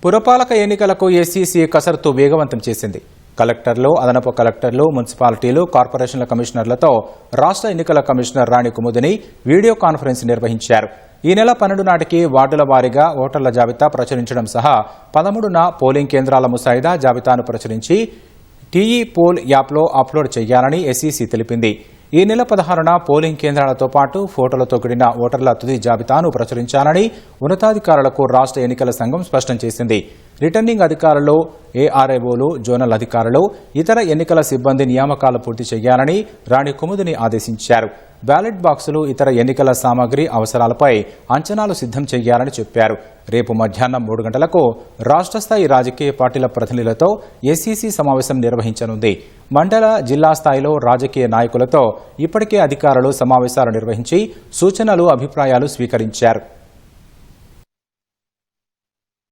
పురపాలక ఎన్నికలకు ఎస్ఈసీ కసరత్తు వేగవంతం చేసింది. కలెక్టర్లు, అదనపు కలెక్టర్లు, మున్సిపాలిటీలు, కార్పొరేషన్ల కమిషనర్లతో రాష్ట్ర ఎన్నికల కమిషనర్ రాణి కుముదిని వీడియో కాన్ఫరెన్స్ నిర్వహించారు. ఈ నెల 12 నాటికి వార్డుల వారీగా ఓటర్ల జాబితా ప్రచురించడం సహా 13న పోలింగ్ కేంద్రాల ముసాయిదా జాబితాను ప్రచురించి టీఈ పోల్ యాప్లో అప్లోడ్ చేయాలని ఎస్ఈసీ తెలిపింది. ఈ నెల 16న పోలింగ్ కేంద్రాలతో పాటు ఫోటోలతో కూడిన ఓటర్ల తుది జాబితాను ప్రచురించాలని ఉన్నతాధికారులకు రాష్ట్ర ఎన్నికల సంఘం స్పష్టం చేసింది. రిటర్నింగ్ అధికారులు, ఏఆర్ఐఓలు, జోనల్ అధికారులు, ఇతర ఎన్నికల సిబ్బంది నియామకాలు పూర్తి చేయాలని రాణి కుముదిని ఆదేశించారు. బ్యాలెట్ బాక్సులు, ఇతర ఎన్నికల సామగ్రి అవసరాలపై అంచనాలు సిద్ధం చేయాలని చెప్పారు. రేపు మధ్యాహ్నం 3 గంటలకు రాష్ట్ర స్థాయి రాజకీయ పార్టీల ప్రతినిధులతో ఎస్ఈసీ సమావేశం నిర్వహించనుంది. మండల, జిల్లా స్థాయిలో రాజకీయ నాయకులతో ఇప్పటికే అధికారులు సమావేశాలు నిర్వహించి సూచనలు, అభిప్రాయాలు స్వీకరించారు.